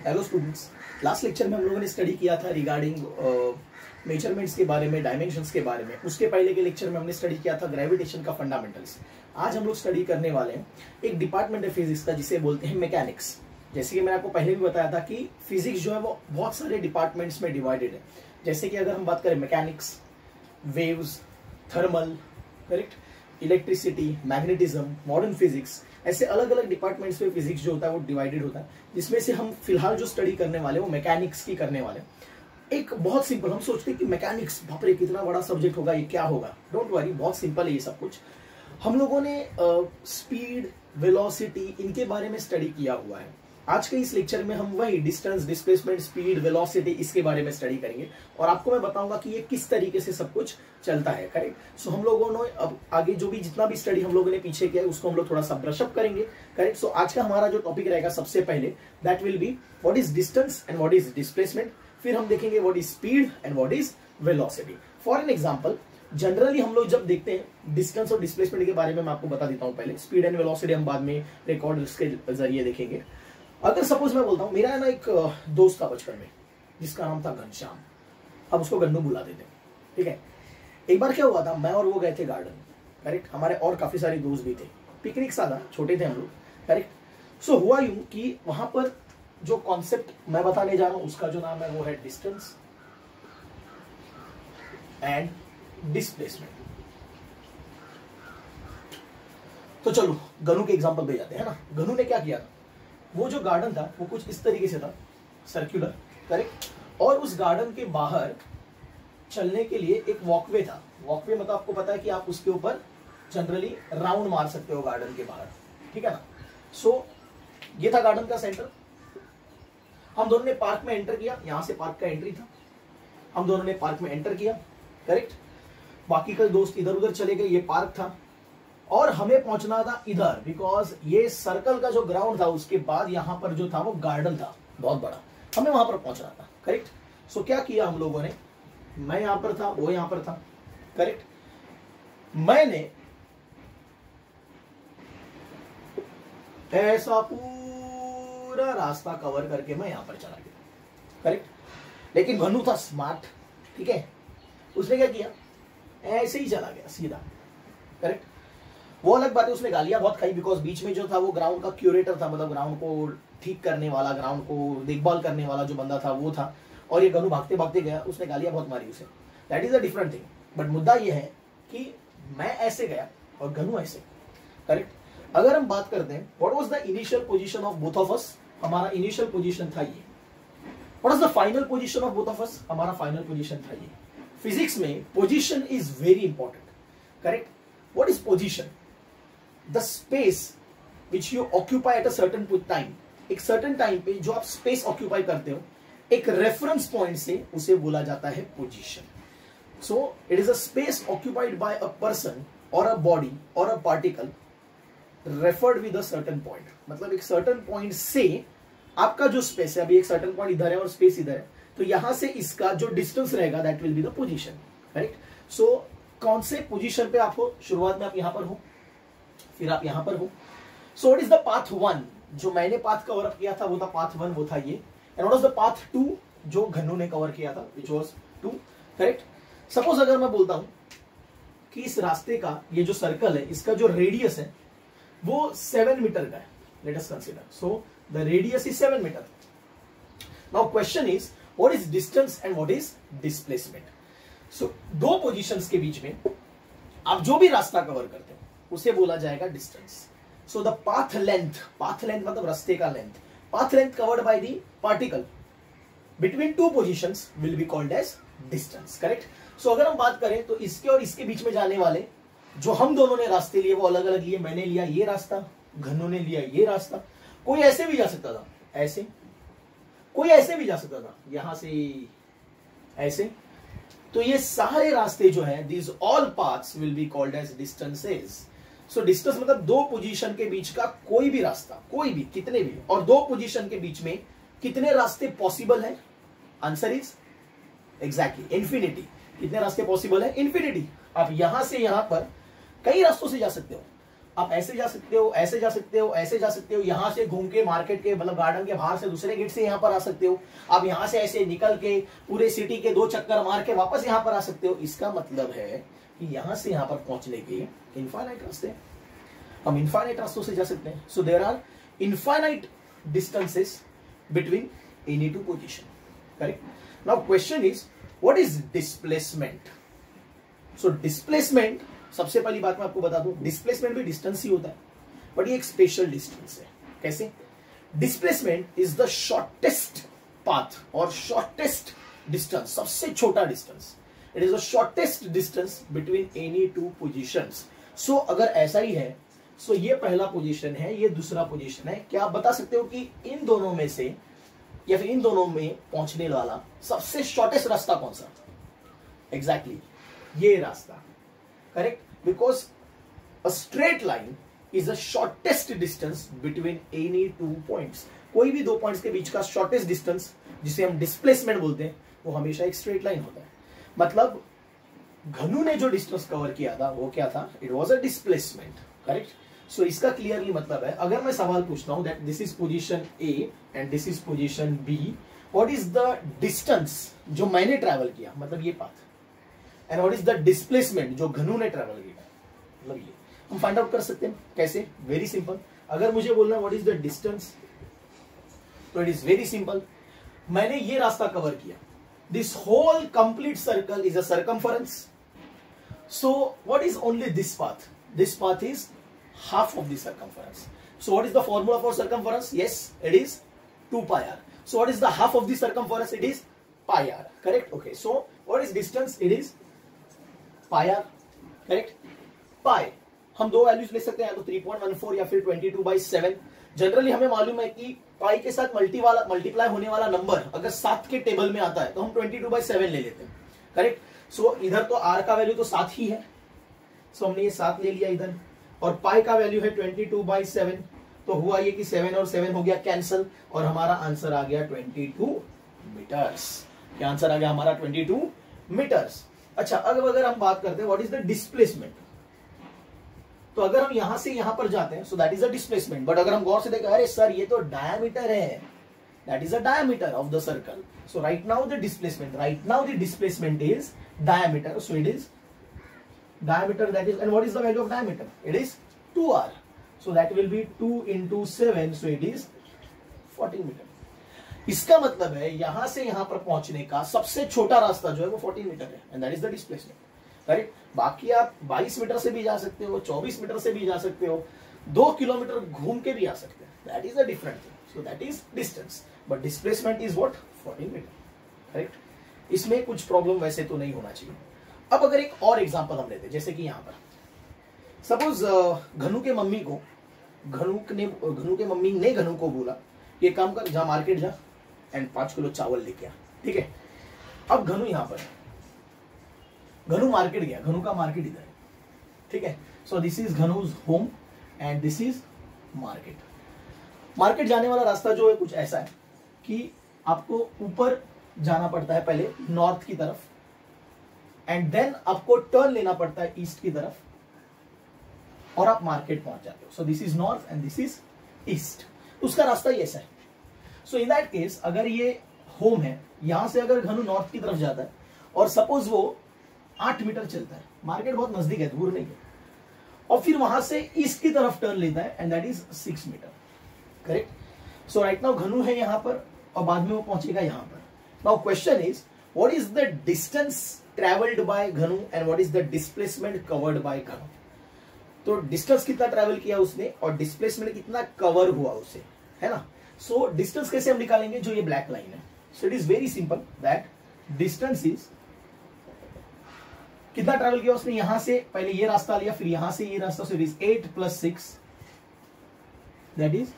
Hello students, last lecture में हम लोगों ने स्टडी किया था रिगार्डिंग मेजरमेंट्स के बारे में, डायमेंशंस के बारे में। उसके पहले के लेक्चर में हमने स्टडी किया था ग्रेविटेशन का फंडामेंटल्स। आज हम लोग स्टडी करने वाले हैं एक डिपार्टमेंट है फिजिक्स का जिसे बोलते हैं मैकेनिक्स। जैसे कि मैंने आपको पहले भी बताया था कि फिजिक्स जो है वो बहुत सारे डिपार्टमेंट्स में डिवाइडेड है। जैसे कि अगर हम बात करें mechanics, waves, thermal, correct, electricity, magnetism, modern physics, ऐसे अलग अलग डिपार्टमेंट्स में फिजिक्स जो होता है वो डिवाइडेड होता है। जिसमें से हम फिलहाल जो स्टडी करने वाले वो मैकेनिक्स की करने वाले। एक बहुत सिंपल, हम सोचते हैं कि मैकेनिक्स बाप रे कितना बड़ा सब्जेक्ट होगा, ये क्या होगा। डोंट वरी, बहुत सिंपल है ये सब कुछ। हम लोगों ने स्पीड, वेलोसिटी, इनके बारे में स्टडी किया हुआ है। आज के इस लेक्चर में हम वही डिस्टेंस, डिस्प्लेसमेंट, स्पीड, वेलोसिटी, इसके बारे में स्टडी करेंगे और आपको मैं बताऊंगा कि ये किस तरीके से सब कुछ चलता है। करेक्ट। सो हम लोगों ने अब आगे जो भी जितना भी स्टडी हम लोगों ने पीछे किया है उसको हम लोग थोड़ा सा ब्रशअप करेंगे। करेक्ट। सो आज का हमारा जो टॉपिक रहेगा सबसे पहले that will be what is distance and what is displacement. फिर हम देखेंगे what is speed and what is velocity. For an example, generally हम लोग जब देखते हैं डिस्टेंस और डिस्प्लेसमेंट के बारे में मैं आपको बता देता हूं पहले। स्पीड एंड वेलोसिटी हम बाद में रिकॉर्ड्स के जरिए देखेंगे। अगर सपोज मैं बोलता हूं मेरा है ना एक दोस्त था बचपन में जिसका नाम था घनश्याम, अब उसको गन्नू बुला देते हैं, ठीक है। एक बार क्या हुआ था, मैं और वो गए थे गार्डन। करेक्ट। हमारे और काफी सारे दोस्त भी थे, पिकनिक सा था, छोटे थे हम लोग। करेक्ट। सो हुआ यूं कि वहां पर जो कॉन्सेप्ट मैं बताने जा रहा हूं उसका जो नाम है वो है डिस्टेंस एंड डिस्प्लेसमेंट। तो चलो गन्नू के एग्जांपल दे जाते हैं ना। गन्नू ने क्या किया था, वो जो गार्डन था वो कुछ इस तरीके से था, सर्कुलर। करेक्ट। और उस गार्डन के बाहर चलने के लिए एक वॉकवे था। वॉकवे मतलब आपको पता है कि आप उसके ऊपर जनरली राउंड मार सकते हो गार्डन के बाहर, ठीक है ना। सो ये था गार्डन का सेंटर। हम दोनों ने पार्क में एंटर किया, यहां से पार्क का एंट्री था। हम दोनों ने पार्क में एंटर किया। करेक्ट। बाकी के दोस्त इधर उधर चले गए, ये पार्क था और हमें पहुंचना था इधर, बिकॉज ये सर्कल का जो ग्राउंड था उसके बाद यहां पर जो था वो गार्डन था बहुत बड़ा, हमें वहां पर पहुंचना था। करेक्ट। सो क्या किया हम लोगों ने, मैं यहां पर था, वो यहां पर था। करेक्ट। मैंने ऐसा पूरा रास्ता कवर करके मैं यहां पर चला गया। करेक्ट। लेकिन गन्नू था स्मार्ट, ठीक है, उसने क्या किया, ऐसे ही चला गया सीधा। करेक्ट। वो अलग बात है, उसने गालियां बहुत खाई, बिकॉज बीच में जो था वो ग्राउंड का क्यूरेटर था, मतलब ग्राउंड को ठीक करने वाला, ग्राउंड को देखभाल करने वाला जो बंदा था वो था। और ये गन्नू भागते भागते गया, उसने गालियां बहुत मारी उसे। That is a different thing. But मुद्दा ये है कि मैं ऐसे गया और गन्नू ऐसे। करेक्ट। अगर हम बात करते हैं what was the initial position of both of us, हमारा इनिशियल पोजीशन था ये। What was the final position of both of us, हमारा फाइनल पोजीशन था ये। फिजिक्स में position is very important. Correct. What is position? The space which you occupy at a certain time, एक certain time पे जो आप space occupy करते हो एक रेफरेंस पॉइंट से, उसे बोला जाता है position. So it is a space occupied by a person और अ बॉडी और a particle referred with a certain point. मतलब एक सर्टेन पॉइंट से आपका जो स्पेस है, अभी एक सर्टेन पॉइंट इधर है और स्पेस इधर है, तो यहां से इसका जो डिस्टेंस रहेगा that will be the position. Right. So कौन से पोजीशन पे आप हो, शुरुआत में आप यहां पर हो, फिर आप यहां पर हो। सो व्हाट इज द पाथ 1, जो मैंने पाथ कवर अप किया था वो था पाथ 1, वो था ये। And what is the path 2, जो गन्नू ने कवर किया था, व्हिच वाज 2। करेक्ट। सपोज अगर मैं बोलता हूं कि इस रास्ते का ये जो सर्कल है इसका जो रेडियस है वो 7 मीटर का है, let us consider. So the radius is 7 metre. Now question is what is distance and what is displacement. So दो पोजीशंस के बीच में आप जो भी रास्ता कवर करते हो उसे बोला जाएगा distance. So the path length, path length मतलब रास्ते का length, path length covered by the particle between two positions will be called as distance. Correct. So अगर हम बात करें तो इसके और इसके बीच में जाने वाले जो हम दोनों ने रास्ते लिए वो अलग अलग लिए। मैंने लिया ये रास्ता, गन्नू ने लिया ये रास्ता। कोई ऐसे भी जा सकता था, ऐसे, कोई ऐसे भी जा सकता था, यहां से ऐसे। तो ये सारे रास्ते जो है these all paths will be called as distances। So distance मतलब दो पोजीशन के बीच का कोई भी रास्ता, कोई भी, कितने भी, और दो पोजीशन के बीच में कितने रास्ते पॉसिबल है, आंसर इज एग्जैक्टली इन्फिनिटी। कितने रास्ते पॉसिबल है, इन्फिनिटी। आप यहां से यहां पर कई रास्तों से जा सकते हो। आप ऐसे जा सकते हो, ऐसे जा सकते हो, ऐसे जा सकते हो, यहां से घूम के मार्केट के मतलब गार्डन के बाहर से दूसरे गेट से यहां पर आ सकते हो, आप यहां से ऐसे निकल के पूरे सिटी के 2 चक्कर मार के वापस यहां पर आ सकते हो। इसका मतलब है कि यहां से यहां पर पहुंचने के इनफाइनाइट रास्ते हैं, हम इनफाइनाइट रास्तों से जा सकते हैं। So there are infinite distances between any two position, correct. Now question is what is displacement. So displacement, सबसे पहली बात मैं आपको बता दूं, डिस्प्लेसमेंट भी डिस्टेंस ही होता है, बट ये एक स्पेशल डिस्टेंस है। कैसे? Displacement is the shortest path और शॉर्टेस्ट डिस्टेंस, सबसे छोटा distance. It is the shortest distance between any two positions. So अगर ऐसा ही है, सो ये पहला पोजीशन है, ये दूसरा पोजीशन है, क्या आप बता सकते हो कि इन दोनों में से या फिर इन दोनों में पहुंचने वाला सबसे शॉर्टेस्ट रास्ता कौन सा? एग्जैक्टली ये रास्ता, correct, because a straight line is the shortest distance between any two points. कोई भी 2 पॉइंट्स के बीच का शॉर्टेस्ट डिस्टेंस, जिसे हम डिस्प्लेसमेंट बोलते हैं, वो हमेशा एक स्ट्रेट लाइन होता है। मतलब घनु ने जो डिस्टेंस कवर किया था वो क्या था? It was a displacement, correct. सो इसका क्लियरली मतलब है, अगर मैं सवाल पूछता हूं that this is position A and this is position B, what is the distance जो मैंने ट्रैवल किया, मतलब ये path, and what is the displacement जो घनु ने ट्रैवल किया, मतलब ये हम फाइंड आउट कर सकते हैं। कैसे? Very simple. अगर मुझे बोलना है व्हाट इज द डिस्टेंस, तो इट इज वेरी सिंपल। मैंने ये रास्ता कवर किया, this whole complete circle is a circumference. So what is only this path? This path is half of the circumference. So what is the formula for circumference? Yes, it is 2 pi r. So what is the half of the circumference? It is pi r, correct? Okay, so what is distance? It is pi r, correct? Pi हम दो values ले सकते हैं, या तो 3.14 या फिर 22/7। Generally हमें मालूम है कि पाई के साथ मल्टीप्लाई होने वाला नंबर अगर 7 के टेबल में आता है तो हम 22/7 ले लेते हैं, करेक्ट। सो इधर तो r का वैल्यू तो 7 ही है, सो हमने ये 7 ले लिया इधर, और पाई का वैल्यू है 22/7, तो हुआ ये कि 7 और 7 हो गया कैंसल, और हमारा आंसर आ गया 22 मीटर्स। क्या आंसर आ गया हमारा? 22 मीटर्स। अच्छा, अब अगर हम बात करते हैं व्हाट इज द डिस्प्लेसमेंट, तो अगर हम यहां से यहां पर जाते हैं, सो that is a displacement. But अगर हम गौर से देखें, अरे सर ये तो डायमीटर है, that is a diameter of the circle. So right now the displacement is diameter, so it is diameter, that is, and what is the value of diameter? It is 2r, so that will be 2 into 7, so it is 14 metre. इसका मतलब है यहां से यहां पर पहुंचने का सबसे छोटा रास्ता जो है वो 14 मीटर है, and that is the displacement, correct. बाकी आप 22 मीटर से भी जा सकते हो, 24 मीटर से भी जा सकते हो, 2 किलोमीटर घूम के भी आ सकते हैं, that is a different thing. So that is distance, but displacement is what? 14 metre, correct. इसमें कुछ प्रॉब्लम वैसे तो नहीं होना चाहिए। अब अगर एक और एग्जांपल हम लेते हैं, जैसे कि यहां पर सपोज घनु के मम्मी ने घनु को बोला ये काम कर, जा मार्केट जा एंड 5 किलो चावल लेके आ, ठीक है। अब घनु यहां पर, घनु मार्केट गया, घनु का मार्केट इधर है, ठीक है। सो दिस इज घनुज home and this is market. Market जाने वाला रास्ता जो है कुछ ऐसा है कि आपको ऊपर जाना पड़ता है पहले नॉर्थ की तरफ, एंड देन आपको टर्न लेना पड़ता है ईस्ट की तरफ, और आप मार्केट पहुंच जाते हो। सो this is north and this is east, उसका रास्ता ही ऐसा है। सो इन दैट केस अगर ये होम है, यहां से अगर घनु नॉर्थ की तरफ जाता है और सपोज वो 8 मीटर चलता है, मार्केट बहुत नजदीक है, दूर नहीं है, और फिर वहां से ईस्ट की तरफ टर्न लेता है, and that is 6 metre, correct. So right now घनु है यहां पर, और बाद में वो पहुंचेगा यहां पर। Now question is what is the distance travelled by Ghanu and what is the displacement covered by Ghanu. तो डिस्टेंस कितना ट्रेवल किया उसने और डिस्प्लेसमेंट कितना कवर हुआ उसे, है ना। सो डिस्टेंस कैसे हम निकालेंगे? जो ये ब्लैक लाइन है, सो it is very simple that distance is कितना ट्रेवल किया उसने, यहां से पहले ये रास्ता लिया, फिर यहां से ये रास्ता, so it is 8 + 6 that is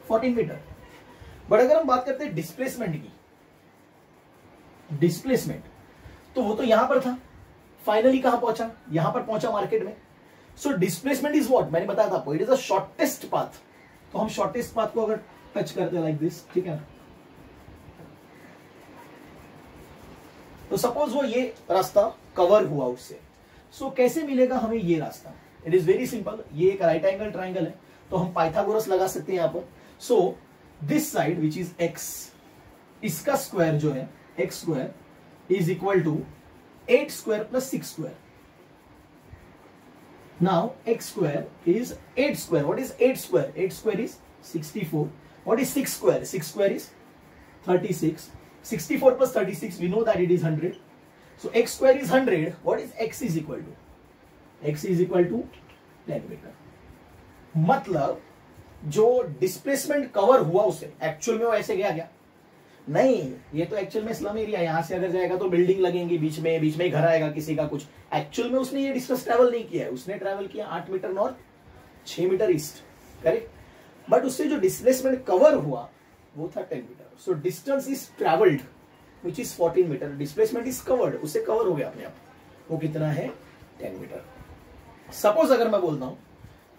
14 metre. But अगर हम बात करते हैं डिस्प्लेसमेंट की, डिस्प्लेसमेंट तो वो तो यहां पर था, फाइनली कहां पहुंचा? यहां पर पहुंचा मार्केट में। So displacement is what? मैंने बताया था आपको, it is the shortest path. तो हम शॉर्टेस्ट पाथ को अगर टच करते हैं लाइक दिस, ठीक है, तो सपोज वो ये रास्ता कवर हुआ उससे, सो कैसे मिलेगा हमें ये रास्ता? इट इज वेरी सिंपल, ये एक राइट एंगल ट्राइंगल है तो हम पाइथागोरस लगा सकते हैं यहां पर। So this side which is x, इसका स्क्वायर जो है x square is equal to 8 square plus 6 square. Now x square is 8 square. What is 8 square? 8 square is 64। What is 6 square? 6 square is 36। 64 plus 36, we know that it is 100. So x square is 100. What is x is equal to? x is equal to 10 metre. मतलब जो displacement cover हुआ उसे actual में वो ऐसे गया क्या? नहीं, ये तो एक्चुअल में स्लम एरिया, यहां से अगर जाएगा तो बिल्डिंग लगेंगी बीच में ही घर आएगा किसी का कुछ। एक्चुअल में उसने ये डिस्टेंस ट्रेवल नहीं किया है, उसने ट्रेवल किया 8 metre north, 6 metre east, correct. But उससे जो डिस्प्लेसमेंट कवर हुआ वो था 10 metre. So distance is travelled which is 14 metre, displacement is covered, उससे कवर हो गया अपने आप। वो कितना है? 10 मीटर। सपोज अगर मैं बोलता हूं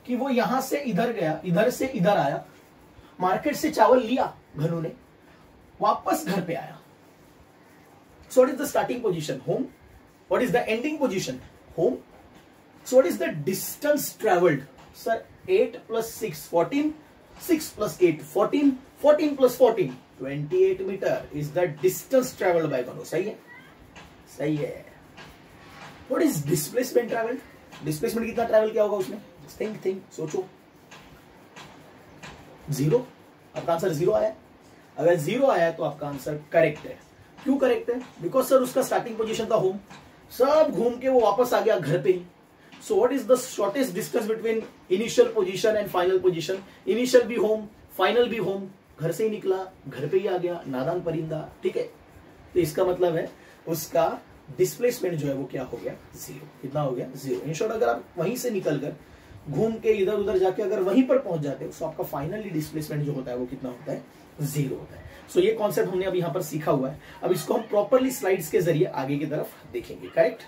कि वो यहां से इधर गया, इधर से इधर आया, मार्केट से चावल लिया घनु ने, वापस घर पे आया। So what is the starting position? Home. What is the ending position? Home. So what is the distance travelled? Sir 8 plus 6 14, 6 plus 8 14, 14 plus 14 28 metre is the distance travelled by Ghanu. सही है? सही है। What is displacement travelled? Displacement कितना travel किया होगा उसने? Think सोचो। 0। आपका आंसर 0 आया। अगर 0 आया तो आपका आंसर करेक्ट है। क्यों करेक्ट है? बिकॉज सर उसका स्टार्टिंग पोजीशन था होम, सब घूम के वो वापस आ गया घर पे ही। So what is the shortest distance between initial position and final position? Initial भी होम, फाइनल भी होम, घर से ही निकला, घर पे ही आ गया, नादान परिंदा। ठीक है, तो इसका मतलब है उसका डिस्प्लेसमेंट जो है वो क्या हो गया? 0। कितना हो गया? 0। इन शॉर्ट अगर आप वहीं से निकलकर घूम के इधर उधर जाके अगर वहीं पर पहुंच जाते हो तो आपका फाइनली डिस्प्लेसमेंट जो होता है वो कितना होता है? 0 होता है। सो ये कॉन्सेप्ट हमने अब यहां पर सीखा हुआ है। अब इसको हम प्रॉपरली स्लाइड्स के जरिए आगे की तरफ देखेंगे, करेक्ट।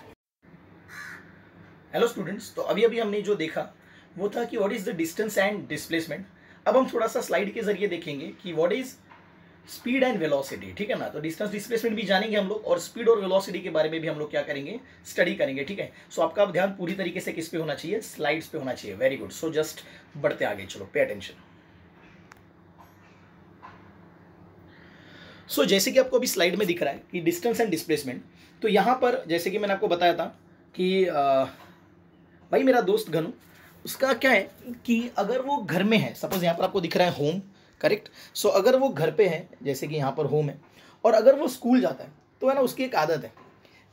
हेलो स्टूडेंट्स, तो अभी हमने जो देखा वो था कि what is the distance and displacement. अब हम थोड़ा सा स्लाइड के जरिए देखेंगे कि what is speed and velocity. ठीक है ना, तो डिस्टेंस डिस्प्लेसमेंट भी जानेंगे हम लोग और स्पीड और वेलोसिटी के बारे में भी हम लोग क्या करेंगे? स्टडी करेंगे। ठीक है, सो आपका ध्यान पूरी तरीके से किस पे होना चाहिए? स्लाइड्स पे होना चाहिए। Very good. सो जस्ट बढ़ते आगे, चलो पे अटेंशन। सो जैसे कि आपको अभी स्लाइड में दिख रहा है कि डिस्टेंस एंड डिस्प्लेसमेंट, तो यहां पर जैसे कि मैंने आपको बताया था कि भाई मेरा दोस्त घनु, उसका क्या है कि अगर वो घर में है, सपोज यहाँ पर आपको दिख रहा है होम, करेक्ट। सो अगर वो घर पे है, जैसे कि यहाँ पर होम है, और अगर वो स्कूल जाता है तो है ना, उसकी एक आदत है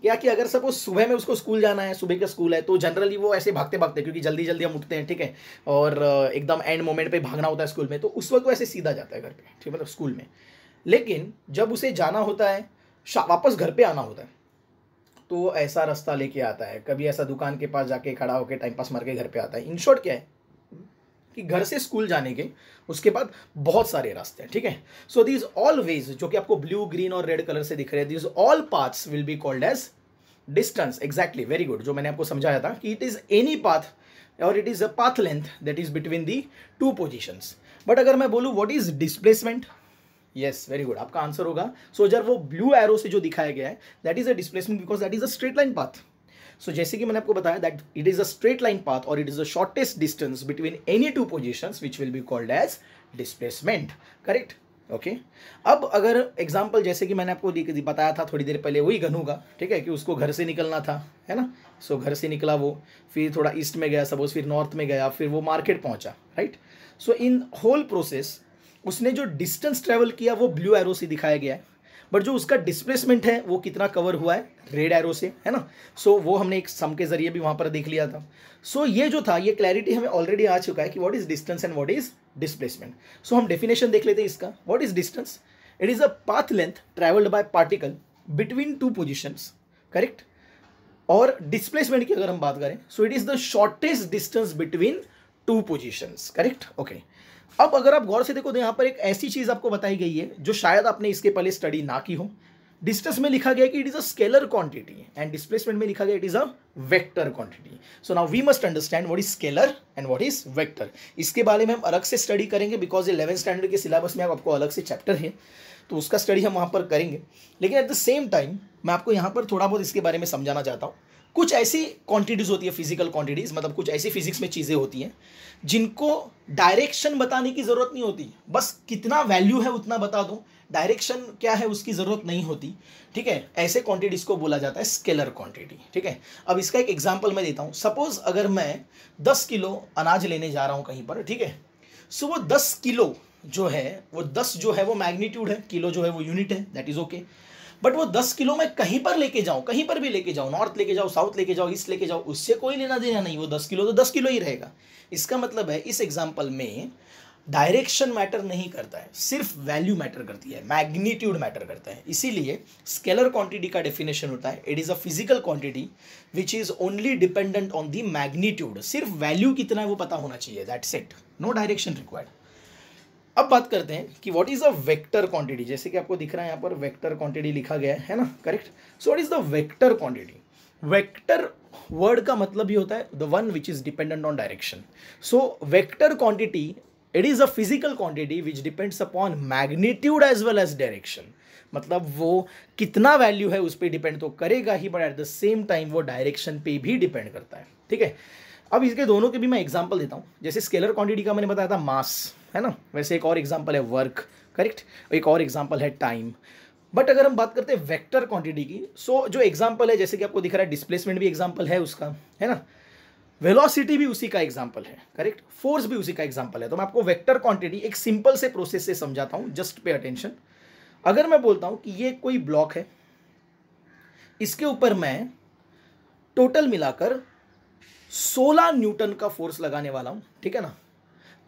क्या कि अगर सपोज सुबह में उसको स्कूल जाना है, सुबह का स्कूल है, तो जनरली वो ऐसे भागते भागते, क्योंकि जल्दी जल्दी हम उठते हैं, ठीक है, और एकदम एंड मोमेंट पे भागना होता है स्कूल में, तो उस वक्त वो ऐसे सीधा जाता है घर पे, ठीक है, मतलब स्कूल में। लेकिन जब उसे जाना होता है, वापस घर पे आना होता है, तो ऐसा रास्ता लेके आता है, कभी ऐसा दुकान के पास जाके खड़ा होकर टाइम पास मार के घर पे आता है। इन शॉर्ट क्या है कि घर से स्कूल जाने के उसके बाद बहुत सारे रास्ते हैं, ठीक है। सो दीज ऑल वेज, जो कि आपको ब्लू, ग्रीन और रेड कलर से दिख रहे हैं, these all paths will be called as distance. Exactly, very good. जो मैंने आपको समझाया था कि इट इज एनी पाथ और it is a path length that is between the two positions. But अगर मैं बोलूँ what is displacement, yes, very good, आपका आंसर होगा। सो जब वो ब्लू एरो से जो दिखाया गया है that is a displacement, because that is a straight line path. सो जैसे कि मैंने आपको बताया that it is a straight line path और it is the shortest distance between any two positions which will be called as displacement, correct. Okay, अब अगर example जैसे कि मैंने आपको बताया था थोड़ी देर पहले, वही घनु का, ठीक है, कि उसको घर से निकलना था, है ना। सो घर से निकला वो, फिर थोड़ा ईस्ट में गया सपोज, फिर नॉर्थ में गया, फिर वो मार्केट पहुंचा, right. So in whole process उसने जो डिस्टेंस ट्रेवल किया वो ब्लू एरो से दिखाया गया है, बट जो उसका डिस्प्लेसमेंट है वो कितना कवर हुआ है? रेड एरो से, है ना। सो वो हमने एक सम के जरिए भी वहां पर देख लिया था। सो ये जो था, ये क्लैरिटी हमें ऑलरेडी आ चुका है कि what is distance and what is displacement. So हम डेफिनेशन देख लेते हैं इसका। What is distance? It is a path length travelled by particle between two positions, correct. और डिस्प्लेसमेंट की अगर हम बात करें, so it is the shortest distance between two positions, correct. Okay, अब अगर आप गौर से देखो तो यहां पर एक ऐसी चीज आपको बताई गई है जो शायद आपने इसके पहले स्टडी ना की हो। डिस्टेंस में लिखा गया कि it is a scalar quantity and displacement में लिखा गया it is a vector quantity. So now we must understand what is scalar and what is vector. इसके बारे में हम अलग से स्टडी करेंगे, बिकॉज 11th स्टैंडर्ड के सिलेबस में आपको अलग से चैप्टर है, तो उसका स्टडी हम वहां पर करेंगे। लेकिन एट द सेम टाइम मैं आपको यहाँ पर थोड़ा बहुत इसके बारे में समझाना चाहता हूँ। कुछ ऐसी क्वांटिटीज होती है, फिजिकल क्वांटिटीज, मतलब कुछ ऐसी फिजिक्स में चीज़ें होती हैं जिनको डायरेक्शन बताने की ज़रूरत नहीं होती, बस कितना वैल्यू है उतना बता दो, डायरेक्शन क्या है उसकी ज़रूरत नहीं होती, ठीक है। ऐसे क्वांटिटीज को बोला जाता है स्केलर क्वांटिटी, ठीक है। अब इसका एक एग्जांपल मैं देता हूँ। सपोज अगर मैं 10 किलो अनाज लेने जा रहा हूँ कहीं पर, ठीक है। सो वो 10 किलो जो है, वो 10 जो है वो मैग्नीट्यूड है, किलो जो है वो यूनिट है, दैट इज ओके। बट वो 10 किलो मैं कहीं पर लेके जाऊं, कहीं पर भी लेके जाऊं, नॉर्थ लेके जाओ, साउथ लेके जाओ, ईस्ट लेके जाओ, उससे कोई लेना देना नहीं। वो 10 किलो तो 10 किलो ही रहेगा। इसका मतलब है इस एग्जाम्पल में डायरेक्शन मैटर नहीं करता है, सिर्फ वैल्यू मैटर करती है, मैग्नीट्यूड मैटर करता है। इसीलिए स्केलर क्वांटिटी का डेफिनेशन होता है, it is a physical quantity which is only dependent on the magnitude. सिर्फ वैल्यू कितना है वो पता होना चाहिए, that's it, no direction required. अब बात करते हैं कि what is a vector quantity. जैसे कि आपको दिख रहा है यहाँ पर वेक्टर क्वांटिटी लिखा गया है ना, correct. So what is the vector quantity? Vector word का मतलब ये होता है the one which is dependent on direction. So vector quantity, it is a physical quantity which depends upon magnitude as well as direction. मतलब वो कितना value है उस पर डिपेंड तो करेगा ही, but at the same time वो डायरेक्शन पे भी डिपेंड करता है, ठीक है। अब इसके दोनों के भी मैं एग्जांपल देता हूँ। जैसे स्केलर क्वांटिटी का मैंने बताया था मास, है ना, वैसे एक और एग्जांपल है वर्क, करेक्ट, एक और एग्जांपल है टाइम। बट अगर हम बात करते हैं वेक्टर क्वांटिटी की, सो जो एग्जांपल है जैसे कि आपको दिख रहा है, डिस्प्लेसमेंट भी एग्जांपल है उसका, है ना, वेलोसिटी भी उसी का एग्जांपल है, करेक्ट, फोर्स भी उसी का एग्जांपल है। तो मैं आपको वेक्टर क्वांटिटी एक सिंपल से प्रोसेस से समझाता हूँ, जस्ट पे अटेंशन। अगर मैं बोलता हूँ कि ये कोई ब्लॉक है, इसके ऊपर मैं टोटल मिलाकर 16 न्यूटन का फोर्स लगाने वाला हूं, ठीक है ना,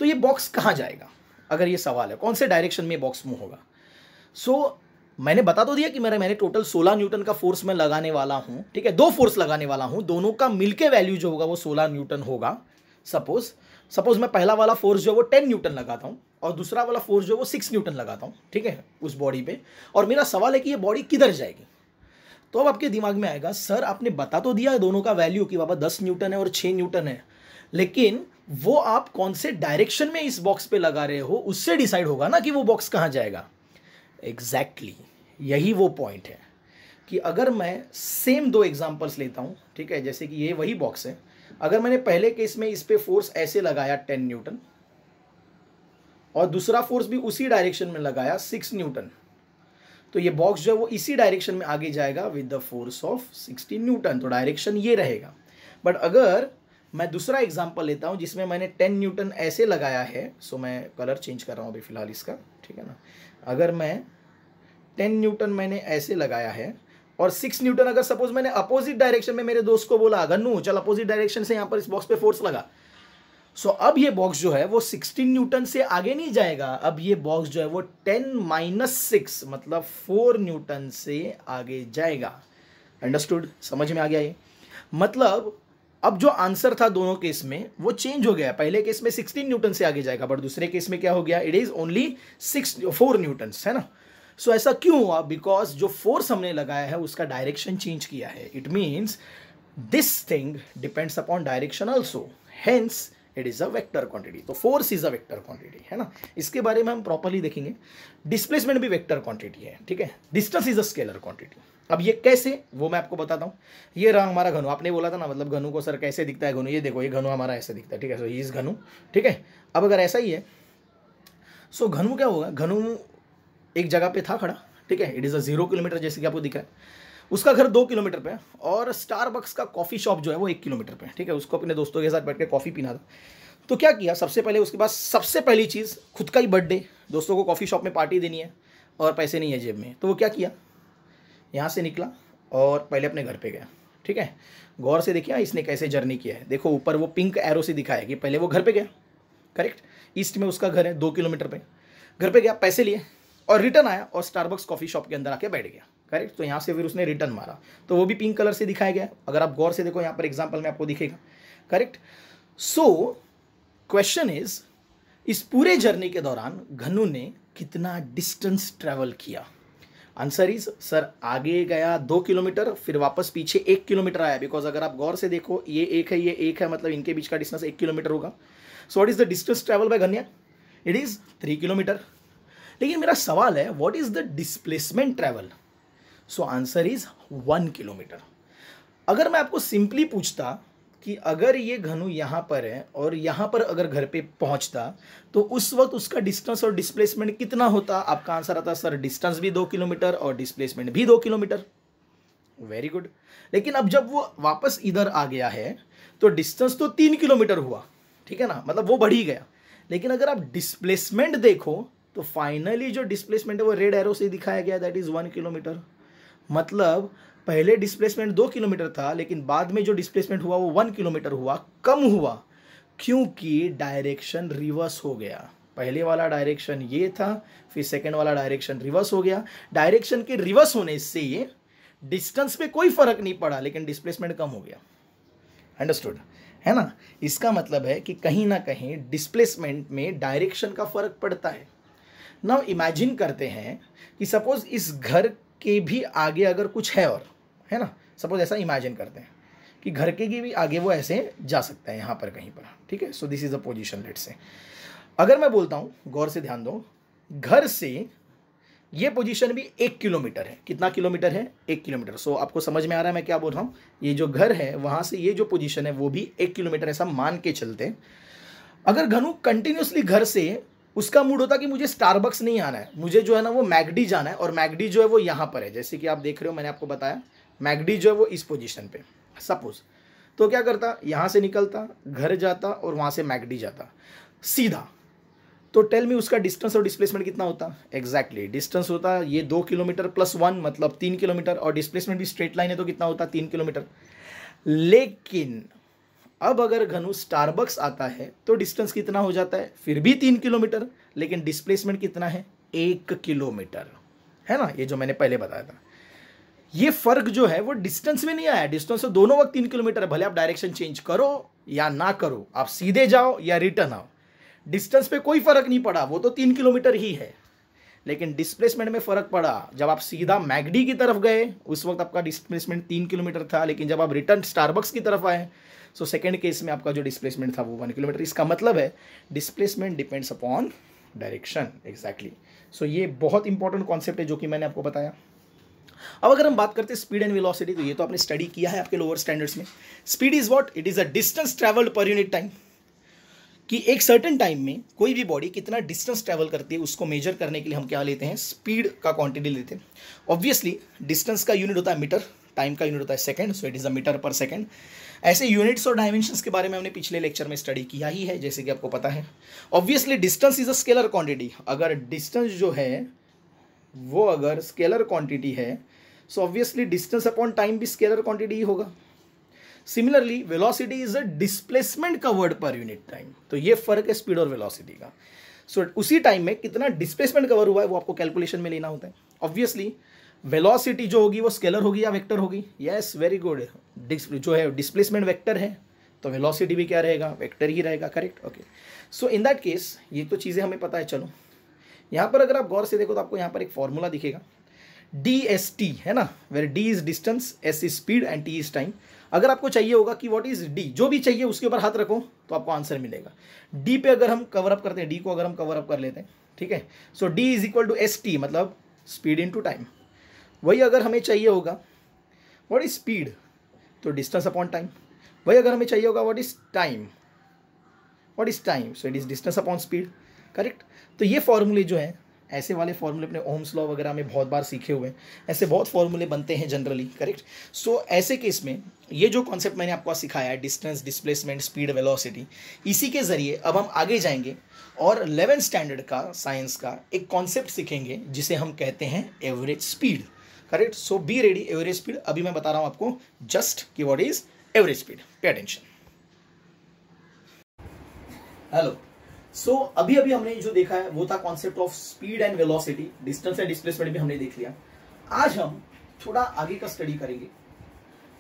तो ये बॉक्स कहां जाएगा? अगर ये सवाल है कौन से डायरेक्शन में बॉक्स मूव होगा। सो मैंने बता तो दिया कि मैंने टोटल 16 न्यूटन का फोर्स मैं लगाने वाला हूं, ठीक है, दो फोर्स लगाने वाला हूं, दोनों का मिलके वैल्यू जो होगा वो 16 न्यूटन होगा। सपोज मैं पहला वाला फोर्स जो वो 10 न्यूटन लगाता हूं और दूसरा वाला फोर्स जो वो 6 न्यूटन लगाता हूं, ठीक है, उस बॉडी पे। और मेरा सवाल है कि ये बॉडी किधर जाएगी। तो अब आपके दिमाग में आएगा, सर आपने बता तो दिया दोनों का वैल्यू कि बाबा 10 न्यूटन है और 6 न्यूटन है, लेकिन वो आप कौन से डायरेक्शन में इस बॉक्स पे लगा रहे हो उससे डिसाइड होगा ना कि वो बॉक्स कहां जाएगा। एग्जैक्टली यही वो पॉइंट है कि अगर मैं सेम दो एग्जांपल्स लेता हूं, ठीक है, जैसे कि ये वही बॉक्स है, अगर मैंने पहले केस में इस पे फोर्स ऐसे लगाया 10 न्यूटन और दूसरा फोर्स भी उसी डायरेक्शन में लगाया 6 न्यूटन, तो ये बॉक्स जो है वो इसी डायरेक्शन में आगे जाएगा with the force of 16 Newton, तो डायरेक्शन ये रहेगा। बट अगर मैं दूसरा एग्जांपल लेता हूं जिसमें मैंने 10 न्यूटन ऐसे लगाया है, सो मैं कलर चेंज कर रहा हूं अभी फिलहाल इसका, ठीक है ना। अगर मैं 10 न्यूटन मैंने ऐसे लगाया है और 6 न्यूटन अगर सपोज मैंने अपोजिट डायरेक्शन में मेरे दोस्त को बोला, गन्नू चल अपोजिट डायरेक्शन से यहाँ पर इस बॉक्स पे फोर्स लगा, सो अब ये बॉक्स जो है वो 16 न्यूटन से आगे नहीं जाएगा, अब ये बॉक्स जो है वो 10 - 6 मतलब 4 न्यूटन से आगे जाएगा। अंडरस्टूड, समझ में आ गया ये? मतलब अब जो आंसर था दोनों केस में वो चेंज हो गया। पहले केस में 16 न्यूटन से आगे जाएगा, बट दूसरे केस में क्या हो गया, इट इज ओनली 4 न्यूटन, है ना। सो ऐसा क्यों हुआ? बिकॉज जो फोर्स हमने लगाया है उसका डायरेक्शन चेंज किया है। It means this thing depends upon direction also, hence it is a vector quantity. तो force is a vector quantity, है ना। इसके बारे में हम प्रॉपर्ली देखेंगे। डिस्प्लेसमेंट भी वेक्टर क्वांटिटी है, ठीक है। Distance is a scalar quantity. अब ये कैसे, वो मैं आपको बताता हूँ। ये रहा हमारा घनु, आपने बोला था ना, मतलब घनु को सर कैसे दिखता है घनु, ये देखो ये घनु हमारा ऐसे दिखता है, ठीक है। सो इस घनु, ठीक है। अब अगर ऐसा ही है सो घनु क्या होगा, घनु एक जगह पे था खड़ा, ठीक है, इट इज अ 0 किलोमीटर जैसे कि आपको दिख रहा है। उसका घर 2 किलोमीटर पे है और स्टारबक्स का कॉफ़ी शॉप जो है वो 1 किलोमीटर पे है, ठीक है। उसको अपने दोस्तों के साथ बैठ के कॉफ़ी पीना था। तो क्या किया, सबसे पहले उसके पास सबसे पहली चीज़ खुद का ही बर्थडे, दोस्तों को कॉफ़ी शॉप में पार्टी देनी है और पैसे नहीं है जेब में, तो वो क्या किया, यहाँ से निकला और पहले अपने घर पे गया, ठीक है। गौर से देखिए इसने कैसे जर्नी किया है, देखो ऊपर वो पिंक एरो से दिखाया कि पहले वो घर पे गया, करेक्ट, ईस्ट में उसका घर है 2 किलोमीटर पे, घर पे गया, पैसे लिए और रिटर्न आया और स्टारबक्स कॉफ़ी शॉप के अंदर आके बैठ गया, करेक्ट। तो यहाँ से फिर उसने रिटर्न मारा, तो वो भी पिंक कलर से दिखाया गया। अगर आप गौर से देखो यहाँ पर एग्जाम्पल में आपको दिखेगा, करेक्ट। सो क्वेश्चन इज, इस पूरे जर्नी के दौरान घनु ने कितना डिस्टेंस ट्रेवल किया? आंसर इज, सर आगे गया 2 किलोमीटर, फिर वापस पीछे 1 किलोमीटर आया, बिकॉज अगर आप गौर से देखो ये एक है ये एक है, मतलब इनके बीच का डिस्टेंस 1 किलोमीटर होगा। So what is the distance travel by Ghanya? It is 3 kilometre. लेकिन मेरा सवाल है what is the displacement travel? So answer is 1 kilometre. अगर मैं आपको सिंपली पूछता कि अगर ये घनु यहाँ पर है और यहाँ पर अगर घर पे पहुँचता तो उस वक्त उसका डिस्टेंस और डिस्प्लेसमेंट कितना होता, आपका आंसर आता सर डिस्टेंस भी 2 किलोमीटर और डिस्प्लेसमेंट भी 2 किलोमीटर। Very good. लेकिन अब जब वो वापस इधर आ गया है तो डिस्टेंस तो 3 किलोमीटर हुआ, ठीक है ना, मतलब वो बढ़ ही गया। लेकिन अगर आप डिस्प्लेसमेंट देखो तो फाइनली जो डिस्प्लेसमेंट है वो रेड एरो से दिखाया गया, दैट इज 1 किलोमीटर। मतलब पहले डिस्प्लेसमेंट 2 किलोमीटर था लेकिन बाद में जो डिस्प्लेसमेंट हुआ वो 1 किलोमीटर हुआ, कम हुआ, क्योंकि डायरेक्शन रिवर्स हो गया। पहले वाला डायरेक्शन ये था, फिर सेकंड वाला डायरेक्शन रिवर्स हो गया। डायरेक्शन के रिवर्स होने से डिस्टेंस पे कोई फर्क नहीं पड़ा लेकिन डिस्प्लेसमेंट कम हो गया। अंडरस्टूड है ना। इसका मतलब है कि कहीं ना कहीं डिस्प्लेसमेंट में डायरेक्शन का फर्क पड़ता है। नाउ इमेजिन करते हैं कि सपोज इस घर के भी आगे अगर कुछ है और, है ना, सपोज ऐसा इमेजिन करते हैं कि घर के भी आगे वो ऐसे जा सकता है यहाँ पर कहीं पर, ठीक है। So this is the position let's say. अगर मैं बोलता हूँ, गौर से ध्यान दो, घर से ये पोजीशन भी 1 किलोमीटर है। कितना किलोमीटर है? 1 किलोमीटर। सो आपको समझ में आ रहा है मैं क्या बोल रहा हूँ। ये जो घर है वहाँ से ये जो पोजीशन है वो भी 1 किलोमीटर, ऐसा मान के चलते। अगर घनु कंटिन्यूसली घर से, उसका मूड होता कि मुझे स्टारबक्स नहीं आना है, मुझे जो है ना वो मैकडी जाना है, और मैकडी जो है वो यहाँ पर है, जैसे कि आप देख रहे हो, मैंने आपको बताया मैकडी जो है वो इस पोजीशन पे सपोज। तो क्या करता, यहाँ से निकलता, घर जाता और वहाँ से मैकडी जाता सीधा। तो टेल मी उसका डिस्टेंस और डिस्प्लेसमेंट कितना होता? एग्जैक्टली डिस्टेंस होता ये 2 किलोमीटर प्लस 1 मतलब 3 किलोमीटर, और डिस्प्लेसमेंट भी स्ट्रेट लाइन है तो कितना होता? 3 किलोमीटर। लेकिन अब अगर घनु स्टारबक्स आता है तो डिस्टेंस कितना हो जाता है? फिर भी 3 किलोमीटर, लेकिन डिस्प्लेसमेंट कितना है? 1 किलोमीटर, है ना। ये जो मैंने पहले बताया था, ये फर्क जो है वो डिस्टेंस में नहीं आया। डिस्टेंस तो दोनों वक्त 3 किलोमीटर है, भले आप डायरेक्शन चेंज करो या ना करो, आप सीधे जाओ या रिटर्न आओ, डिस्टेंस पे कोई फर्क नहीं पड़ा, वो तो 3 किलोमीटर ही है। लेकिन डिस्प्लेसमेंट में फर्क पड़ा। जब आप सीधा मैकडी की तरफ गए उस वक्त आपका डिस्प्लेसमेंट 3 किलोमीटर था, लेकिन जब आप रिटर्न स्टारबक्स की तरफ आए सो सेकेंड केस में आपका जो डिस्प्लेसमेंट था वो 1 किलोमीटर। इसका मतलब है displacement depends upon direction. Exactly. So ये बहुत इंपॉर्टेंट कॉन्सेप्ट है जो कि मैंने आपको बताया। अब अगर हम बात करते हैं स्पीड एंड वेलोसिटी, तो ये तो आपने स्टडी किया है आपके लोअर स्टैंडर्ड्स में। Speed is what? It is a distance travelled पर यूनिट टाइम, कि एक सर्टेन टाइम में कोई भी बॉडी कितना डिस्टेंस ट्रैवल करती है उसको मेजर करने के लिए हम क्या लेते हैं? स्पीड का क्वांटिटी लेते हैं। ऑब्वियसली डिस्टेंस का यूनिट होता है मीटर, टाइम का यूनिट होता है second, so it is a metre पर सेकंड। ऐसे यूनिट्स और डायमेंशंस के बारे में हमने पिछले लेक्चर में स्टडी किया ही है, जैसे कि आपको पता है। Obviously distance is a scalar quantity. अगर डिस्टेंस जो है वो अगर स्केलर क्वांटिटी है so obviously distance upon time भी स्केलर क्वांटिटी ही होगा। Similarly velocity is a displacement covered पर यूनिट टाइम। तो ये फर्क है स्पीड और वेलोसिटी का। सो उसी टाइम में कितना डिस्प्लेसमेंट कवर हुआ है वो आपको कैलकुलेशन में लेना होता है। ऑब्वियसली वेलोसिटी जो होगी वो स्केलर होगी या वेक्टर होगी? Yes, very good. जो है डिस्प्लेसमेंट वेक्टर है तो वेलोसिटी भी क्या रहेगा? वेक्टर ही रहेगा। Correct, okay. So in that case ये तो चीज़ें हमें पता है। चलो यहाँ पर अगर आप गौर से देखो तो आपको यहाँ पर एक फॉर्मूला दिखेगा DST, है ना, where D is distance, S is speed and T is time. अगर आपको चाहिए होगा कि व्हाट इज D, जो भी चाहिए उसके ऊपर हाथ रखो तो आपको आंसर मिलेगा। D पे अगर हम कवर अप करते हैं, D को अगर हम कवर अप कर लेते हैं, ठीक है, so D is equal to ST मतलब स्पीड इनटू टाइम। वही अगर हमें चाहिए होगा व्हाट इज स्पीड तो डिस्टेंस अपॉन टाइम। वही अगर हमें चाहिए होगा what is time, what is time so it is distance upon speed. Correct. तो ये फॉर्मूले जो है, ऐसे वाले फॉर्मूले अपने ओम्स लॉ वगैरह में बहुत बार सीखे हुए हैं, ऐसे बहुत फॉर्मूले बनते हैं जनरली। करेक्ट। सो ऐसे केस में ये जो कॉन्सेप्ट मैंने आपको सिखाया है, डिस्टेंस, डिस्प्लेसमेंट, स्पीड, वेलोसिटी, इसी के जरिए अब हम आगे जाएंगे और 11th स्टैंडर्ड का साइंस का एक कॉन्सेप्ट सीखेंगे जिसे हम कहते हैं average speed. Correct. So be ready. Average speed अभी मैं बता रहा हूं आपको जस्ट कि what is average speed. Pay attention. Hello. So अभी हमने जो देखा है वो था concept of speed and velocity. Distance and displacement भी हमने देख लिया। आज हम थोड़ा आगे का स्टडी करेंगे।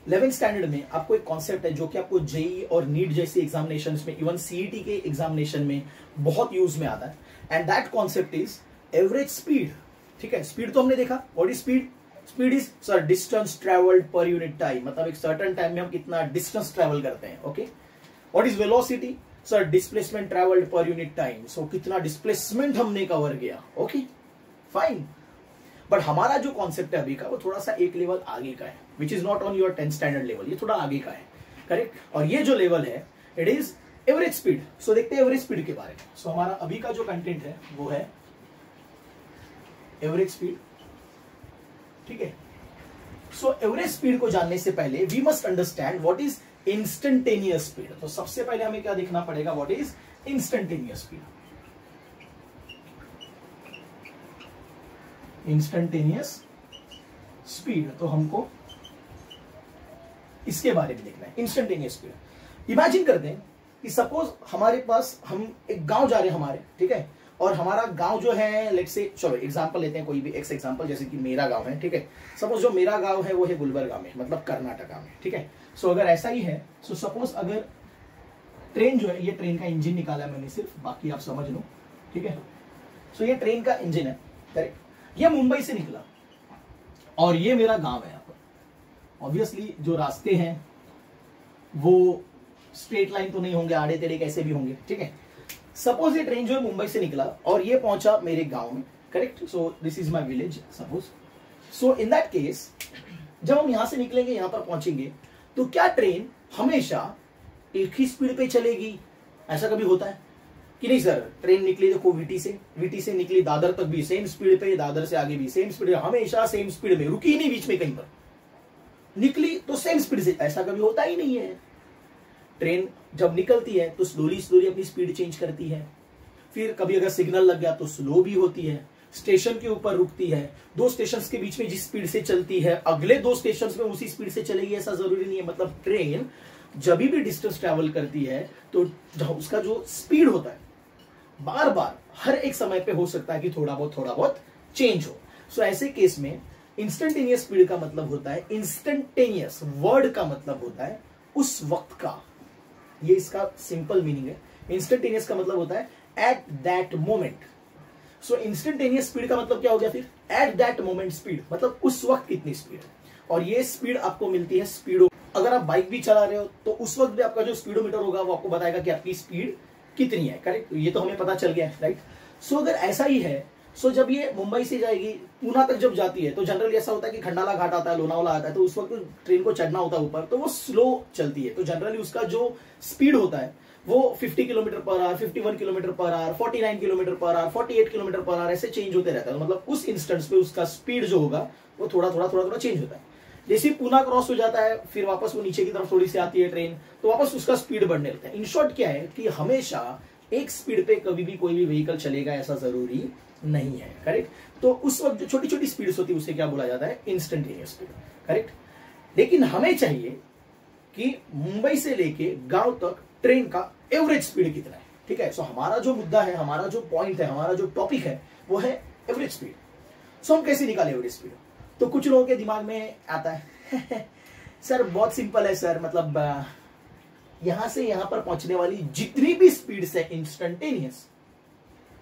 11th स्टैंडर्ड में आपको एक कॉन्सेप्ट है जो कि आपको जेईई और नीट जैसे एग्जामिनेशन में, इवन सीईटी के एग्जामिनेशन में बहुत यूज में आता है, and that concept is average speed. ठीक है, स्पीड तो हमने देखा। What is speed? Speed is sir distance travelled per unit time, मतलब एक सर्टेन टाइम में हम कितना डिस्टेंस ट्रेवल करते हैं। Okay. What is velocity? Sir displacement travelled per unit time, so कितना डिस्प्लेसमेंट हमने कवर किया। Okay fine. बट हमारा जो कॉन्सेप्ट है अभी का वो थोड़ा सा एक लेवल आगे का है। Which is not on your 10th standard level, ये थोड़ा आगे का है, करेक्ट। और ये जो लेवल है इट इज एवरेज स्पीड। सो देखते हैं एवरेज स्पीड के बारे में। सो हमारा अभी का जो कंटेंट है वो है एवरेज स्पीड, ठीक है। सो एवरेज स्पीड को जानने से पहले we must understand what is instantaneous speed. तो सबसे पहले हमें क्या देखना पड़ेगा, what is instantaneous speed. Instantaneous speed, तो हमको इसके बारे में देखना है। इंस्टेंटेनियस स्पीड, इमेजिन करते हैं कि सपोज हमारे पास, हम एक गांव जा रहे हैं हमारे, ठीक है, और हमारा गांव जो है लेट्स से, चलो एग्जांपल लेते हैं कोई भी एक एग्जांपल, जैसे कि मेरा गांव है, ठीक है। सपोज जो मेरा गांव है वो है गुलबर्गा में, मतलब कर्नाटका में, ठीक है। सो अगर ऐसा ही है, सो सपोज अगर ट्रेन जो है, ये ट्रेन का इंजन निकाला है मैंने सिर्फ, बाकी आप समझ लो, ठीक है। सो ये ट्रेन का इंजन है, करेक्ट। ये मुंबई से निकला और ये मेरा गांव है। यहाँ पर ऑब्वियसली जो रास्ते हैं वो स्ट्रेट लाइन तो नहीं होंगे, आड़े टेढ़े कैसे भी होंगे, ठीक है। सपोज ये ट्रेन जो है मुंबई से निकला और ये पहुंचा मेरे गांव में, correct. So this is my village suppose. So in that case जब हम यहां से निकलेंगे, यहां पर पहुंचेंगे, तो क्या ट्रेन हमेशा एक ही स्पीड पे चलेगी? ऐसा कभी होता है कि नहीं सर? ट्रेन निकली देखो वीटी से निकली दादर तक भी सेम स्पीड पे, दादर से आगे भी सेम स्पीड, हमेशा सेम स्पीड में, रुकी नहीं बीच में कहीं पर, निकली तो सेम स्पीड से। ऐसा कभी होता ही नहीं है। ट्रेन जब निकलती है तो स्लोली अपनी स्पीड चेंज करती है, फिर कभी अगर सिग्नल लग गया तो स्लो भी होती है, स्टेशन के ऊपर रुकती है, दो स्टेशन के बीच में जिस स्पीड से चलती है अगले दो स्टेशन में उसी स्पीड से चलेगी, ऐसा जरूरी नहीं है। मतलब ट्रेन जब भी डिस्टेंस ट्रेवल करती है तो उसका जो स्पीड होता है बार बार हर एक समय पे हो सकता है कि थोड़ा बहुत चेंज हो। सो ऐसे केस में इंस्टेंटेनियस स्पीड का मतलब होता है, इंस्टेंटेनियस वर्ड का मतलब होता है उस वक्त का, ये इसका सिंपल मीनिंग है। इंस्टेंटेनियस का मतलब होता है at that moment. So instantaneous speed का मतलब क्या हो गया फिर? एट दैट मोमेंट स्पीड, मतलब उस वक्त कितनी स्पीड है। और ये स्पीड आपको मिलती है स्पीडो, अगर आप बाइक भी चला रहे हो तो उस वक्त भी आपका जो स्पीडोमीटर होगा वो आपको बताएगा कि आपकी स्पीड कितनी है, करेक्ट। ये तो हमें पता चल गया है, राइट। सो अगर ऐसा ही है, सो जब ये मुंबई से जाएगी पूना तक जब जाती है तो जनरली ऐसा होता है कि खंडाला घाट आता है, लोनावाला आता है, तो उस वक्त ट्रेन को चढ़ना होता है ऊपर, तो वो स्लो चलती है। तो जनरली उसका जो स्पीड होता है वो 50 kilometre per hour, 51 kilometre per hour, 49 kilometre per hour, 48 kilometre per hour, ऐसे चेंज होते रहता है। तो मतलब उस इंस्टेंस पे उसका स्पीड जो होगा वो थोड़ा चेंज होता है। जैसे पूना क्रॉस हो जाता है फिर वापस वो नीचे की तरफ थोड़ी सी आती है ट्रेन, तो वापस उसका स्पीड बढ़ने लगता है। इन शॉर्ट क्या है कि हमेशा एक स्पीड पे कभी भी कोई भी व्हीकल चलेगा ऐसा जरूरी नहीं है, करेक्ट। तो उस वक्त जो छोटी छोटी स्पीड्स होती है उसे क्या बोला जाता है? Instantaneous speed, correct. लेकिन हमें चाहिए कि मुंबई से लेके गांव तक ट्रेन का एवरेज स्पीड कितना है, ठीक है। सो हमारा जो मुद्दा है, हमारा जो पॉइंट है, हमारा जो टॉपिक है वो है एवरेज स्पीड। सो हम कैसे निकालें एवरेज स्पीड? तो कुछ लोगों के दिमाग में आता है सर बहुत सिंपल है सर, मतलब यहां से यहां पर पहुंचने वाली जितनी भी स्पीड है इंस्टेंटेनियस,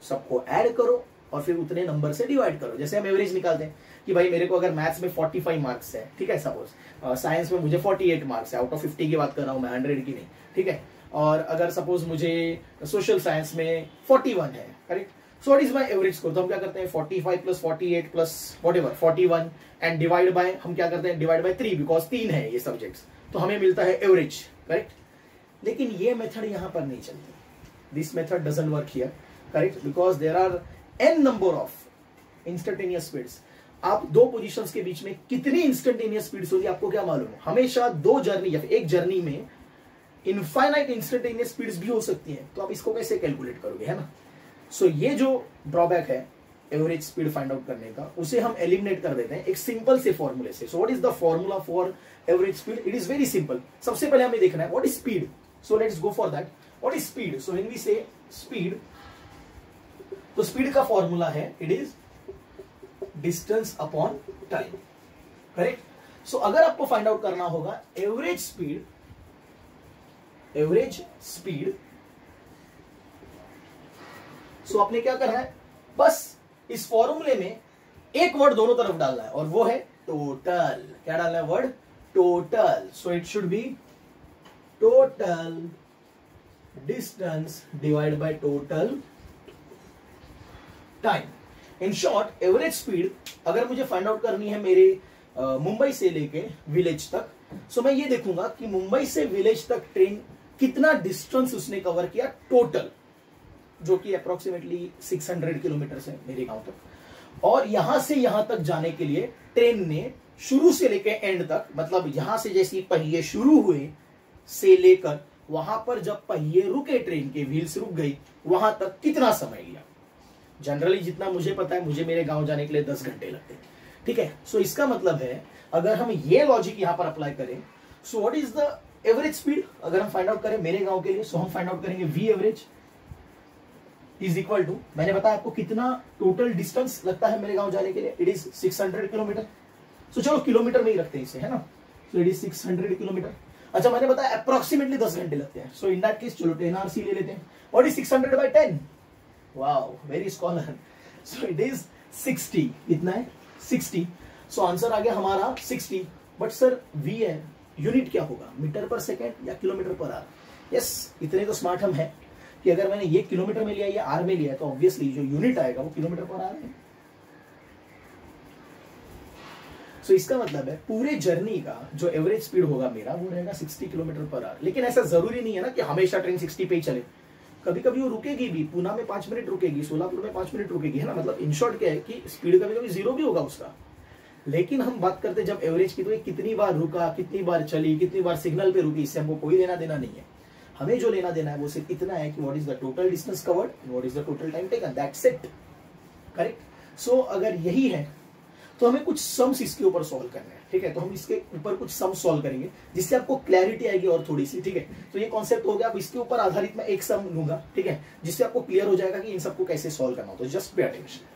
सबको ऐड करो और फिर उतने नंबर से डिवाइड करो। जैसे हम एवरेज निकालते हैं कि भाई मेरे को अगर मैथ्स में 45 मार्क्स है, ठीक है, सपोज साइंस में मुझे 48 मार्क्स है, आउट ऑफ 50 की बात कर रहा हूं मैं, 100 की नहीं, ठीक है। और अगर सपोज मुझे सोशल साइंस में 41 है, correct. So what is my average score? तो हम क्या करते हैं 45 plus 48 plus whatever 41 and divide by, हम क्या करते हैं डिवाइड बाय 3, बिकॉज 3 है ये सब्जेक्ट्स, तो हमें मिलता है एवरेज, करेक्ट। लेकिन ये मेथड यहां पर नहीं चलती, this method doesn't work here, correct, because there are n number of instantaneous speeds. आप दो पोजीशंस के बीच में कितनी इंस्टेंटेनियस स्पीड्स होगी आपको क्या मालूम? हमेशा दो जर्नी या फिर एक जर्नी में इनफाइनाइट इंस्टेंटेनियस स्पीड्स भी हो सकती हैं, तो आप इसको कैसे कैलकुलेट करोगे, है ना। सो ये जो ड्रॉबैक है एवरेज स्पीड फाइंड आउट करने का, उसे हम एलिमिनेट कर देते हैं एक सिंपल से फॉर्मूले से। So what is the formula for average speed? It is very simple. सबसे पहले हमें देखना है what is speed. So let's go for that. What is speed? So when we say speed, तो स्पीड का फॉर्मूला है it is distance upon time, correct. So अगर आपको फाइंड आउट करना होगा एवरेज स्पीड, सो आपने क्या करना है, बस इस फॉर्मूले में एक वर्ड दोनों तरफ डालना है और वो है टोटल। क्या डालना है? Word total. So it should be total distance divide by total time. In short average speed अगर मुझे फाइंड आउट करनी है मेरे मुंबई से लेके विलेज तक। सो मैं ये देखूंगा कि मुंबई से विलेज तक ट्रेन कितना डिस्टेंस उसने कवर किया टोटल, जो कि अप्रोक्सीमेटली 600 किलोमीटर है मेरे गांव तक। और यहां से यहां तक जाने के लिए ट्रेन ने शुरू से लेके एंड तक, मतलब यहां से जैसे पहिए शुरू हुए से लेकर वहां पर जब पहिए रुके, ट्रेन के व्हील्स रुक गई, वहां तक कितना समय लिया। जनरली जितना मुझे पता है, मुझे मेरे गांव जाने के लिए 10 घंटे लगते हैं, ठीक है। सो इसका मतलब है अगर हम ये लॉजिक यहां पर अप्लाई करें, सो what is the average speed अगर हम फाइंड आउट करें मेरे गांव के लिए, सो हम फाइंड आउट करेंगे v average is equal to, मैंने बताया आपको कितना टोटल डिस्टेंस लगता है मेरे गांव जाने के लिए, इट इज 600 किलोमीटर। सो चलो किलोमीटर में ही रखते हैं इसे, है ना। सो इट इज 600 किलोमीटर। अच्छा मैंने बताया अप्रोक्सीमेटली 10 घंटे लगते हैं। सो इन दैट केस चलो 10 आवर्स ही ले लेते हैं। What is 600 by 10? Wow, very scholar. So it is 60। कितना है? 60। सो आंसर आ गया हमारा 60। बट सर वी है, यूनिट क्या होगा, मीटर पर सेकेंड या किलोमीटर पर आवर? यस, इतने तो स्मार्ट हम हैं कि अगर मैंने ये किलोमीटर में लिया या आर में लिया तो ऑब्वियसली जो यूनिट आएगा वो किलोमीटर पर आवर है। सो इसका मतलब है पूरे जर्नी का जो एवरेज स्पीड होगा मेरा वो रहेगा 60 किलोमीटर पर आवर। लेकिन ऐसा जरूरी नहीं है ना कि हमेशा ट्रेन 60 पे ही चले, कभी कभी वो रुकेगी भी, पुणे में 5 मिनट रुकेगी, सोलापुर में 5 मिनट रुकेगी, है ना। मतलब इन शॉर्ट क्या है कि स्पीड कभी कभी जीरो भी होगा उसका। लेकिन हम बात करते हैं जब एवरेज की, तो ये कितनी बार रुका, कितनी बार चली, कितनी बार सिग्नल पे रुकी, इससे हमको कोई लेना देना नहीं है। हमें जो लेना देना है वो सिर्फ इतना है कि what is the total distance covered, what is the total time taken, that's it. Correct. So अगर यही है तो हमें कुछ सम्स इसके ऊपर सॉल्व करने हैं, ठीक है। तो हम इसके ऊपर कुछ सम सॉल्व करेंगे जिससे आपको क्लैरिटी आएगी और थोड़ी सी, ठीक है। तो ये कॉन्सेप्ट हो गया। अब इसके ऊपर आधारित मैं एक सम लूंगा, ठीक है, जिससे आपको क्लियर हो जाएगा कि इन सबको कैसे सॉल्व करना हो। तो जस्ट पे अटेंशन।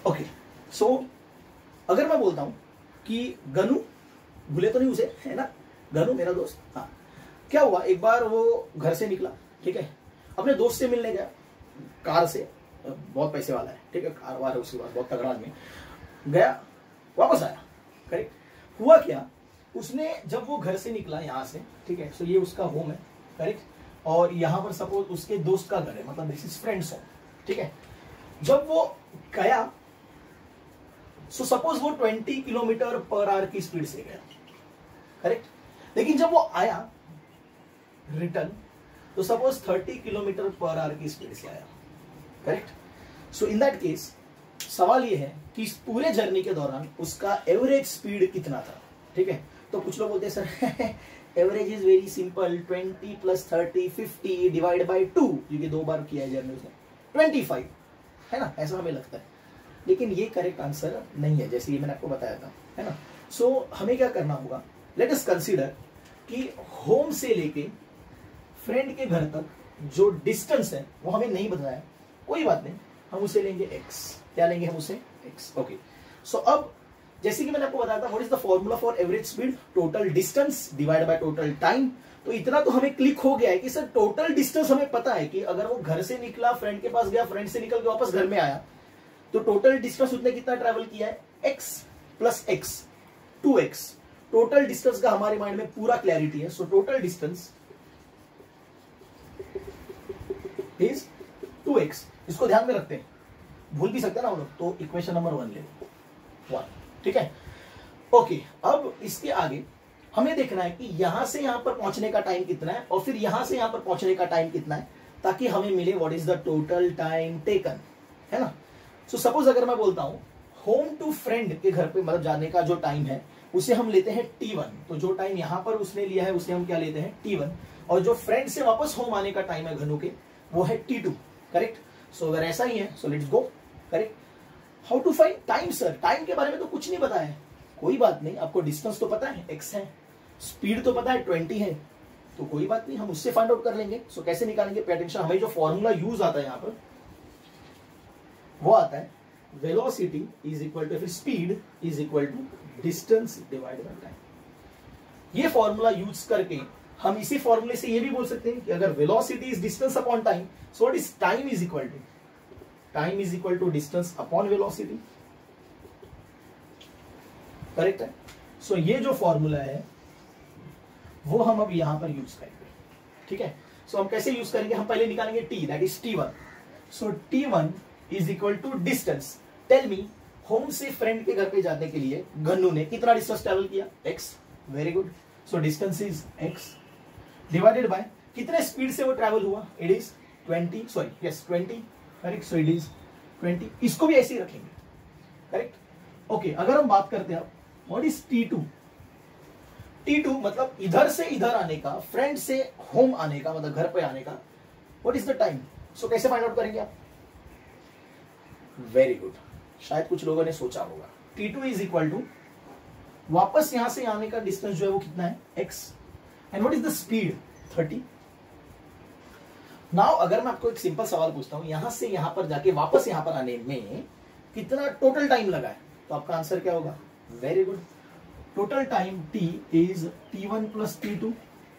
ओके, सो अगर मैं बोलता हूं कि गनु, भूले तो नहीं उसे, है ना, गनु मेरा दोस्त। हाँ, क्या हुआ, एक बार वो घर से निकला, ठीक है, अपने दोस्त से मिलने गया कार से, बहुत पैसे वाला है, ठीक है, कार वार है उसके बाद, बहुत तगड़ा आदमी, गया वापस आया। करेक्ट। हुआ क्या, उसने जब वो घर से निकला यहाँ से, ठीक है, सो ये उसका होम है, करेक्ट, और यहाँ पर सपोज उसके दोस्त का घर है, मतलब दिस इज फ्रेंड्स होम, ठीक है। जब वो गया, सो सपोज वो 20 किलोमीटर पर आवर की स्पीड से गया, करेक्ट। लेकिन जब वो आया रिटर्न, तो सपोज 30 किलोमीटर पर आवर की स्पीड से आया, correct. So in that case सवाल ये है कि इस पूरे जर्नी के दौरान उसका एवरेज स्पीड कितना था, ठीक है। तो कुछ लोग बोलते हैं sir average is very simple, 20 plus 30 50 divide by 2, क्योंकि 2 बार किया है जर्नी उसने, 25, है ना, ऐसा हमें लगता है। लेकिन ये करेक्ट आंसर नहीं है, जैसे ये मैंने आपको बताया था, है ना। सो हमें क्या करना होगा, लेट अस कंसीडर कि होम से लेके फ्रेंड के घर तक जो डिस्टेंस है वो हमें नहीं बताया, कोई बात नहीं, हम उसे लेंगे x। क्या लेंगे हम उसे? x। ओके। सो अब जैसे कि मैंने आपको बताया था, what is the formula for average speed, total distance divide by total time. तो इतना तो हमें क्लिक हो गया है कि सर टोटल डिस्टेंस हमें पता है कि अगर वो घर से निकला, फ्रेंड के पास गया, फ्रेंड से निकल के वापस घर में आया, तो टोटल डिस्टेंस उसने कितना ट्रेवल किया है, x plus x, 2x। Total distance का हमारे माइंड में पूरा क्लैरिटी है। So total distance is 2x। इसको ध्यान में रखते हैं, भूल भी सकते हैं ना हम लोग, तो इक्वेशन नंबर 1 ले लो, 1, ठीक है। ओके, अब इसके आगे हमें देखना है कि यहां से यहां पर पहुंचने का टाइम कितना है और फिर यहां से यहां पर पहुंचने का टाइम कितना है, ताकि हमें मिले what is the total time taken, है ना। सो सपोज अगर मैं बोलता हूं होम टू फ्रेंड के घर पे मतलब जाने का जो टाइम है उसे हम लेते हैं t1। तो जो टाइम यहां पर उसने लिया है उसे हम क्या लेते हैं, t1। और जो फ्रेंड से वापस होम आने का टाइम है घनु के, वो है t2, करेक्ट। सो अगर ऐसा ही है, so let's go, correct. How to find time? Sir time के बारे में तो कुछ नहीं पता है, कोई बात नहीं, आपको डिस्टेंस तो पता है x है, स्पीड तो पता है 20 है, तो कोई बात नहीं, हम उससे फाइंड आउट कर लेंगे। सो कैसे निकालेंगे, पे अटेंशन। हमें जो फॉर्मूला यूज आता है यहाँ पर वो आता है वेलोसिटी इज इक्वल टू, फिर speed is equal to distance divide by time. ये फॉर्मूला यूज करके हम इसी फॉर्मूले से ये भी बोल सकते हैं कि अगर velocity is distance upon time, so what is time is equal to distance upon velocity, correct है। सो ये जो फॉर्मूला है वो हम अब यहां पर यूज करेंगे, ठीक है। सो हम कैसे यूज करेंगे, हम पहले निकालेंगे T, that is T1. So T1 is equal to distance. Tell me, home से फ्रेंड के घर पे जाने के लिए गन्नू ने कितना डिस्टेंस ट्रेवल किया, x. Very good. So distance is x divided by कितने स्पीड से वो ट्रेवल हुआ, it is 20. Sorry yes 20. Correct. So it is 20. इसको भी ऐसे ही रखेंगे. करेक्ट. ओके, अगर हम बात करते हैं व्हाट इज T2. T2 मतलब इधर से इधर आने का, फ्रेंड से होम आने का, मतलब घर पे आने का. What is the time. So कैसे फाइंड आउट करेंगे आप. Very good. शायद कुछ लोगों ने सोचा होगा. T2 इज इक्वल टू वापस यहां से आने का डिस्टेंस जो है वो कितना है, x. And what is the speed, 30. Now अगर मैं आपको एक सिंपल सवाल पूछता हूं, यहां से यहां पर जाके वापस यहां पर आने में कितना टोटल टाइम लगा है, तो आपका आंसर क्या होगा. Very good. Total time t is T1 plus T2.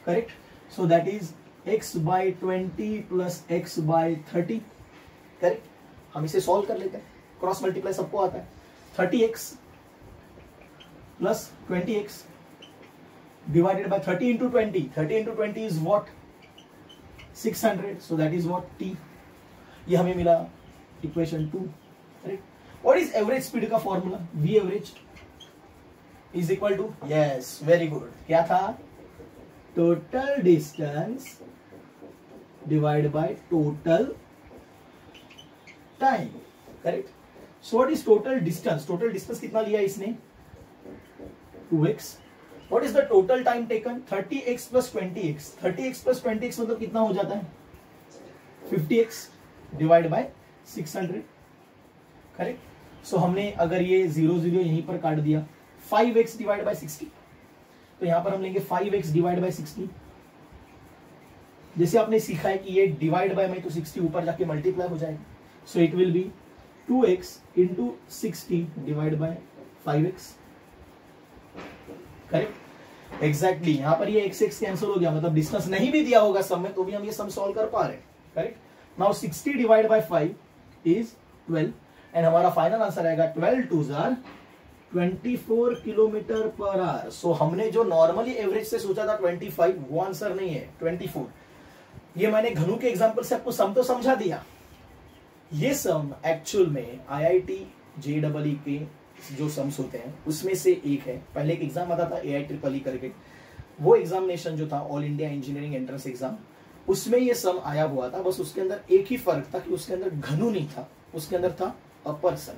Correct. So that is x by 20 plus x by 30. Correct. हम इसे सॉल्व कर लेते हैं, क्रॉस मल्टीप्लाई सबको आता है. 30x plus 20x divided by 30 into 20. 30 into 20 is what, 600. So that is what t. ये हमें मिला equation 2. Correct. What is average speed का formula, v average is equal to, yes very good, क्या था, total distance divide by total time. Correct. So what is total distance, total distance कितना लिया इसने, 2x. What is the total time taken, 30x plus 20x. 30x plus 20x मतलब कितना हो जाता है, 50x डिवाइड बाय 600. करेक्ट. सो हमने अगर ये 0 0 यहीं पर काट दिया, 5x डिवाइड बाय 60, तो यहां पर हम लेंगे 5x डिवाइड बाय 60. जैसे आपने सीखा है कि ये डिवाइड बाय में तो 60 ऊपर जाके मल्टीप्लाई हो जाएगा. So it will be 2x into 60 divide by 5x. Correct. Exactly. यहां पर ये x कैंसिल हो गया, मतलब डिस्टेंस नहीं भी दिया होगा सम में तो भी हम ये सम सॉल्व कर पा रहे हैं. Correct. Now 60 divide by 5 is 12 and हमारा फाइनल आंसर आएगा 12 2 जार 24 किलोमीटर पर आवर. सो हमने जो नॉर्मली एवरेज से सोचा था 25, वो आंसर नहीं है, 24. ये मैंने घनु के एग्जांपल से आपको सम तो समझा दिया. ये सम एक्चुअल में IIT JEE के जो सम्स होते हैं उसमें से एक है. पहले एक एग्जाम आता था AIEEE करके, वो एग्जामिनेशन जो था all India engineering entrance exam, उसमें ये सम आया हुआ था. बस उसके अंदर एक ही फर्क था कि उसके अंदर घनु नहीं था, उसके अंदर था अ पर्सन.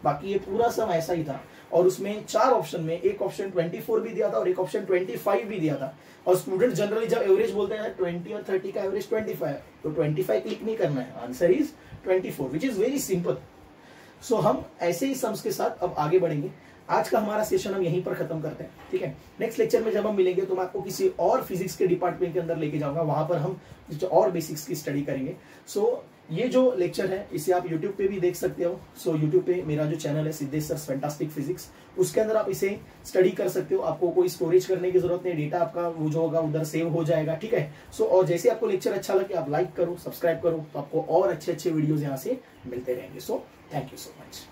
बाकी ये पूरा सम ऐसा ही था. और उसमें 4 ऑप्शन में एक ऑप्शन 24 भी दिया था और एक ऑप्शन 25 भी दिया था. और स्टूडेंट जनरली जब एवरेज बोलते हैं 20 और 30 का एवरेज 25, तो 25 क्लिक नहीं करना है, answer is 24, which is very simple. So हम ऐसे ही सम्स के साथ अब आगे बढ़ेंगे. आज का हमारा सेशन हम यहीं पर खत्म करते हैं. ठीक है. नेक्स्ट लेक्चर में जब हम मिलेंगे तो मैं आपको किसी और फिजिक्स के डिपार्टमेंट के अंदर लेके जाऊंगा, वहां पर हम और बेसिक्स की स्टडी करेंगे. सो ये जो लेक्चर है इसे आप YouTube पे भी देख सकते हो. सो YouTube पे मेरा जो चैनल है सिद्धेश सर फैंटास्टिक फिजिक्स, उसके अंदर आप इसे स्टडी कर सकते हो. आपको कोई स्टोरेज करने की जरूरत नहीं, डेटा आपका वो जो होगा उधर सेव हो जाएगा. ठीक है. सो और जैसे आपको लेक्चर अच्छा लगे आप लाइक करो, सब्सक्राइब करो, तो आपको और अच्छे अच्छे वीडियोज यहाँ से मिलते रहेंगे. So thank you so much.